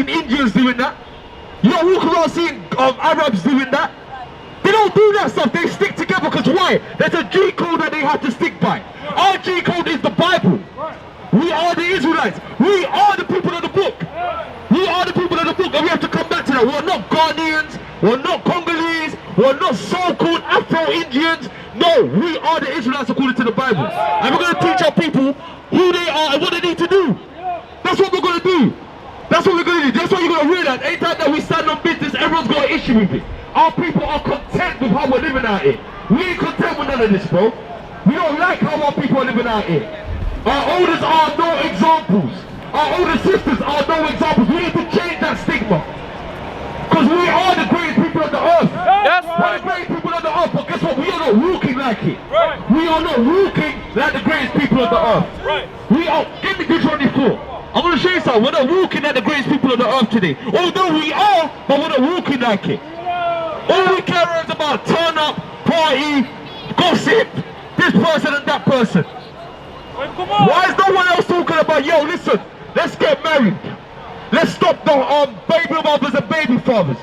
Indians doing that. You don't walk around seeing Arabs doing that. They don't do that stuff. They stick together because why? There's a G code that they have to stick by. Our G code is the Bible. We are the Israelites. We are the people of the book. We are the people of the book, and we have to come back to that. We're not Ghanaians. We're not Congolese. We're not so-called Afro-Indians. No, we are the Israelites according to the Bible. And we're going to teach our people who they are and what they need to do. That's what we're going to do. That's what we're going to do. That's what you're going to realize. Anytime that we stand on business, everyone's got an issue with it. Our people are content with how we're living out here. We ain't content with none of this, bro. We don't like how our people are living out here. Our elders are no examples. Our older sisters are no examples. We need to change that stigma. Because we are the greatest people on the earth. Yes. We're the greatest people on the earth, but guess what? We are not walking like it. Right. We are not walking like the greatest people on the earth. Right. We are, give me Deuteronomy 4. I'm going to show you something. We're not walking like the greatest people on the earth today. Although we are, but we're not walking like it. All we care is about turn up, party, gossip, this person and that person. Why is no one else talking about, yo, listen, let's get married. Let's stop the baby mothers and baby fathers.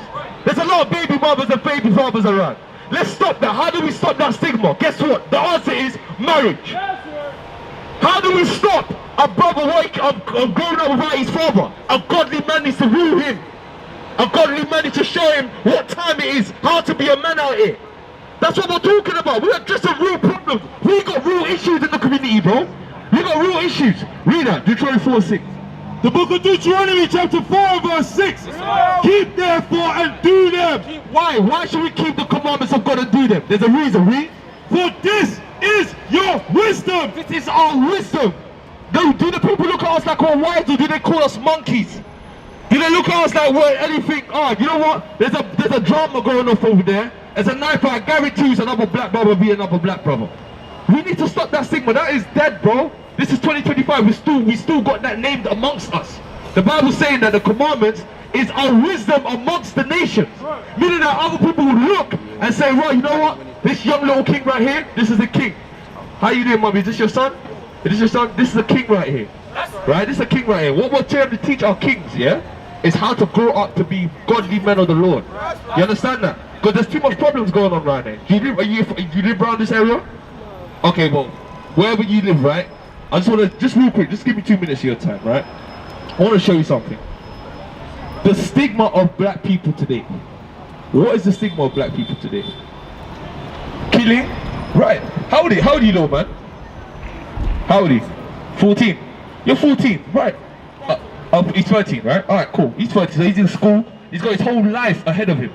There's a lot of baby mothers and baby fathers around. Let's stop that. How do we stop that stigma? Guess what? The answer is marriage. How do we stop a brother growing up without his father? A godly man needs to rule him. A godly man needs to show him what time it is, how to be a man out here. That's what we're talking about. We are just a real problem. We got real issues in the community, bro. We got real issues. Read that, Deuteronomy 4:6. The book of Deuteronomy chapter 4 verse 6. Keep therefore and do them. Why? Why should we keep the commandments of God and do them? There's a reason. Read. For this is your wisdom. This is our wisdom. Do the people look at us like we're wise, or do they call us monkeys? Do they look at us like we're anything? Oh, you know what? There's a drama going off over there. There's a knife fight. I guarantee you another black brother be another black brother. We need to stop that stigma. That is dead, bro. This is 2025. We still got that named amongst us. The Bible's saying that the commandments is our wisdom amongst the nations. Meaning that other people will look and say, well, you know what? This young little king right here, this is the king. How you doing, mommy? Is this your son? Is this your son? This is the king right here. Right? This is the king right here. What we're trying to teach our kings, yeah, is how to grow up to be godly men of the Lord. You understand that? Because there's too much problems going on right now. Do you live around this area? Okay, well, wherever you live, right? I just want to, just real quick, just give me 2 minutes of your time, right? I want to show you something. The stigma of black people today. What is the stigma of black people today? Killing? Right. How old are you, little man? How old are you? 14. You're 14, right? He's 13, right? Alright, cool. He's 13, so he's in school. He's got his whole life ahead of him.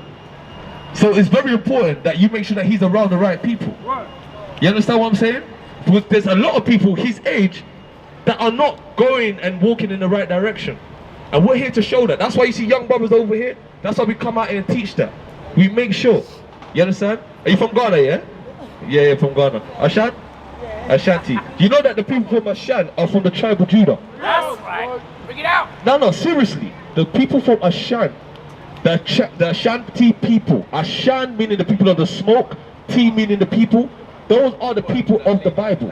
So it's very important that you make sure that he's around the right people. You understand what I'm saying? Because there's a lot of people his age that are not going and walking in the right direction. And we're here to show that. That's why you see young brothers over here. That's why we come out here and teach that. We make sure. You understand? Are you from Ghana, yeah? Yeah, from Ghana. Ashan? Ashanti. Do you know that the people from Ashan are from the tribe of Judah? That's right. Bring it out. No, seriously. The people from Ashan, the Ashanti people, Ashan meaning the people of the smoke, T meaning the people, those are the people of the Bible.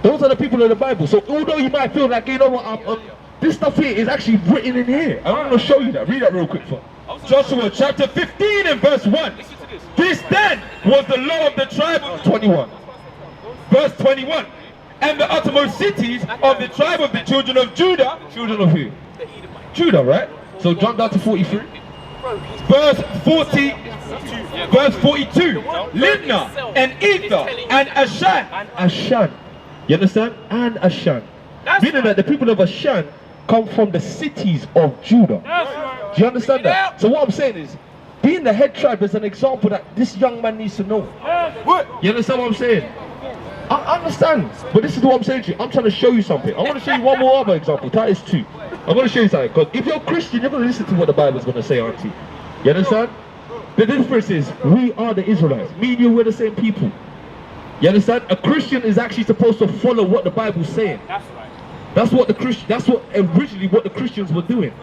Those are the people of the Bible. So although you might feel like, you know what, this stuff here is actually written in here. I'm going to show you that. Read that real quick for Joshua chapter 15 and verse 1. This then was the law of the tribe of 21. Verse 21. And the uttermost cities of the tribe of the children of Judah. Children of who? Judah, right? So jump down to 43. Verse 40. Verse 42. Libnah and Ether and Ashan. Ashan. You understand? And Ashan. Meaning that the people of Ashan come from the cities of Judah. Do you understand that? So what I'm saying is, being the head tribe is an example that this young man needs to know. You understand what I'm saying? I understand, but this is what I'm saying to you. I'm trying to show you something. I want to show you one more other example. Titus 2. I'm going to show you something. Because if you're a Christian, you're going to listen to what the Bible is going to say, aren't you? You understand? The difference is, we are the Israelites. Me and you, we're the same people. You understand? A Christian is actually supposed to follow what the Bible's saying. That's right. That's what originally what the Christians were doing.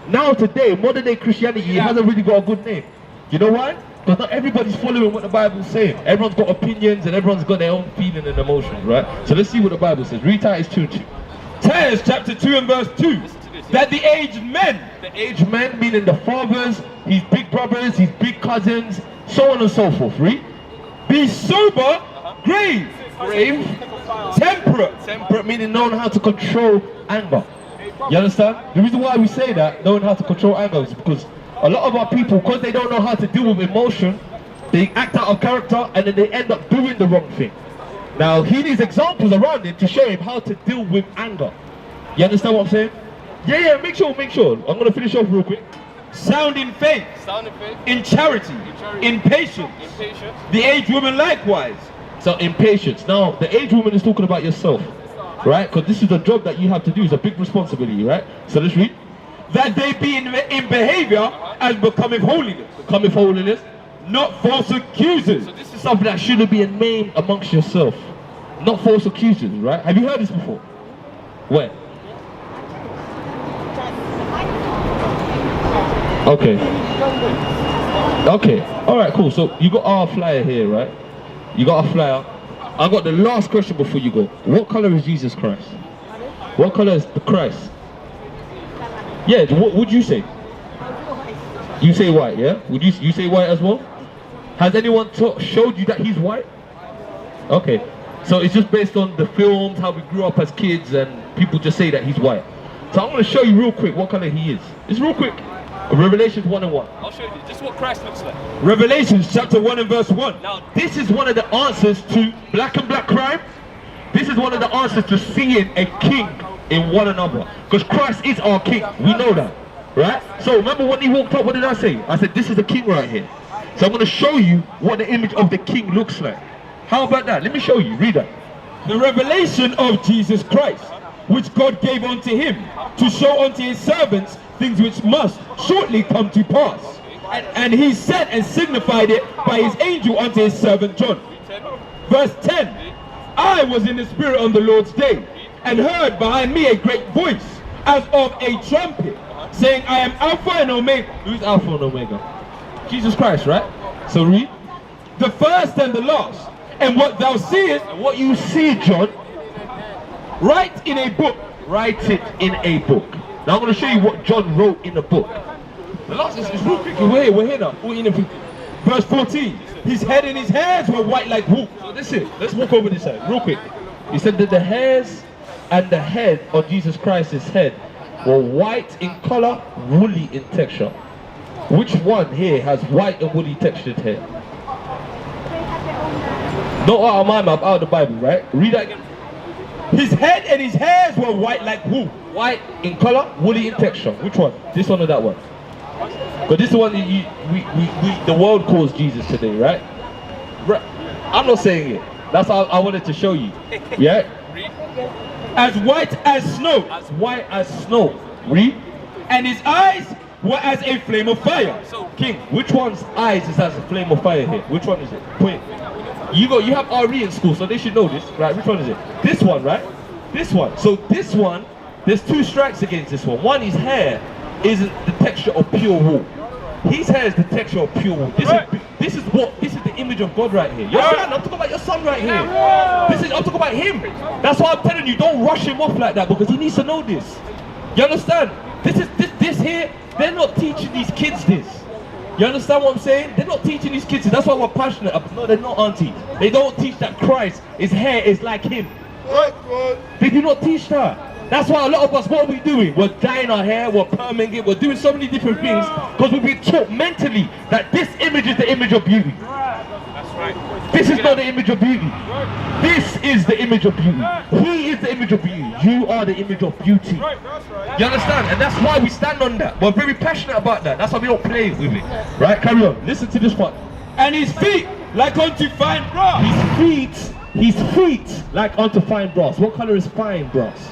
Now today, modern day Christianity hasn't really got a good name. You know why? Because not everybody's following what the Bible's saying. Everyone's got opinions and everyone's got their own feeling and emotions, right? So let's see what the Bible says. Read Titus 2:2. Titus chapter 2 and verse 2. that the aged men, The aged men, meaning the fathers, his big brothers, his big cousins, so on and so forth. Read. be sober, grave, Grave. temperate, Temperate, meaning knowing how to control anger. You understand? The reason why we say that, knowing how to control anger, is because a lot of our people, because they don't know how to deal with emotion, they act out of character and then they end up doing the wrong thing. Now, he needs examples around it to show him how to deal with anger. You understand what I'm saying? Yeah, make sure. I'm going to finish off real quick. sound in faith, in charity, in patience. The aged woman likewise. So, impatience. Now, the aged woman is talking about yourself, right? Because this is the job that you have to do. It's a big responsibility, right? So, let's read. That they be in behavior as becoming holiness, Coming for holiness. not false accusers. So this is something that shouldn't be a name amongst yourself. Not false accusers, right? Have you heard this before? Where? Okay. Okay. Alright, cool. So you got our flyer here, right? You got our flyer. I got the last question before you go. What color is Jesus Christ? What color is the Christ? Yeah, what would you say? You say white, yeah? Would you say white as well? Has anyone showed you that he's white? Okay, so it's just based on the films, how we grew up as kids, and people just say that he's white. So I'm going to show you real quick what color he is. It's real quick. Revelations 1 and 1. I'll show you. This is what Christ looks like. Revelations chapter 1 and verse 1. Now, This is one of the answers to black and black crime. This is one of the answers to seeing a king in one another. Because Christ is our king. We know that. Right? So remember when he walked up, what did I say? I said, this is the king right here. So I'm going to show you what the image of the king looks like. How about that? Let me show you. Read that. The revelation of Jesus Christ, which God gave unto him, to show unto his servants things which must shortly come to pass. And he sent and signified it by his angel unto his servant John. Verse 10. I was in the spirit on the Lord's day, and heard behind me a great voice, as of a trumpet, saying, I am Alpha and Omega. Who's Alpha and Omega? Jesus Christ, right? So read. The first and the last. And what thou seest, And what you see, John, write in a book. write it in a book. Now I'm going to show you what John wrote in the book. The last is real quick. We're here now. 14 and 15. Verse 14. His head and his hairs were white like wool. So that's it. Let's walk over this side real quick. He said that the hairs and the head of Jesus Christ's head were white in color, woolly in texture. Which one here has white and woolly textured hair? Not out of my mouth, out of the Bible, right? Read that again. His head and his hairs were white like wool. White in color, woolly in texture. Which one? This one or that one? But this is the one that the world calls Jesus today, right? I'm not saying it. That's how I wanted to show you. Yeah? As white as snow. As white as snow. Read. And his eyes were as a flame of fire. So, King, which one's eyes is as a flame of fire here? Which one is it? Point. You have RE in school, so they should know this, right? Which one is it? This one, right? This one. So this one, there's two strikes against this one. One, his hair isn't the texture of pure wool. His hair is the texture of pure wool. This is the image of God right here. You understand? I'm talking about your son right here. I'm talking about him. That's why I'm telling you, don't rush him off like that, because he needs to know this. You understand? This here, they're not teaching these kids this. You understand what I'm saying? They're not teaching these kids this. That's why we're passionate about. No, they're not, auntie. They don't teach that Christ, his hair is like him. They do not teach that. That's why a lot of us, what are we doing? We're dyeing our hair, we're perming it, we're doing so many different things because we've been taught mentally that this image is the image of beauty. that's right. This is not the image of beauty. This is the image of beauty. He is the image of beauty. You are the image of beauty. You understand? And that's why we stand on that. We're very passionate about that. That's why we don't play with it. Right? Carry on. Listen to this part. And his feet like unto fine brass. His feet like unto fine brass. What color is fine brass?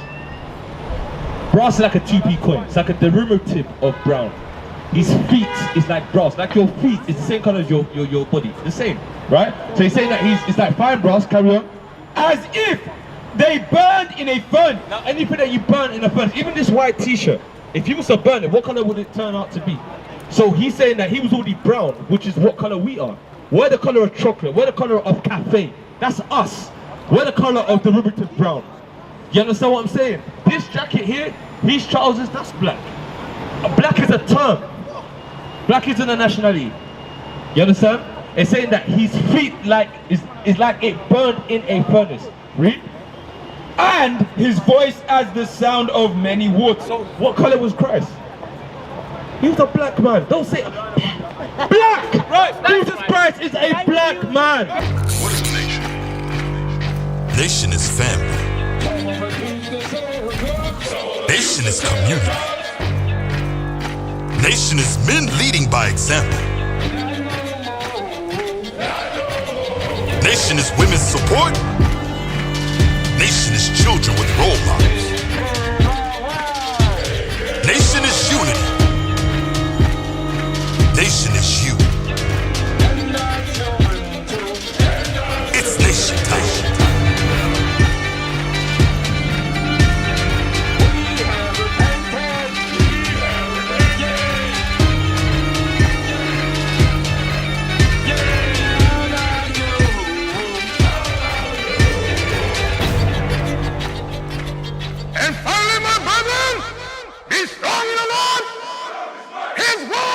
Brass is like a 2p coin. It's like a derivative of brown. His feet is like brass. Like your feet is the same color as your body. The same. Right? So he's saying that it's like fine brass. Carry on. As if they burned in a furnace. Now anything that you burn in a furnace, even this white t-shirt, if you was to burn it, what color would it turn out to be? So he's saying that he was already brown, which is what color we are. We're the color of chocolate. We're the color of cafe. That's us. We're the color of derivative brown. You understand what I'm saying? this jacket here, his trousers, that's black. Black is a term. Black isn't a nationality. You understand? It's saying that his feet is like it burned in a furnace. Read. And his voice as the sound of many waters. So what color was Christ? He was a black man. Don't say black. Right. Jesus Christ is a black man. What is a nation? Nation is family. Nation is community. Nation is men leading by example. Nation is women's support. Nation is children with role models. Nation is unity. Nation is you. It's nation time. And finally, my brethren, be strong in the Lord, His word.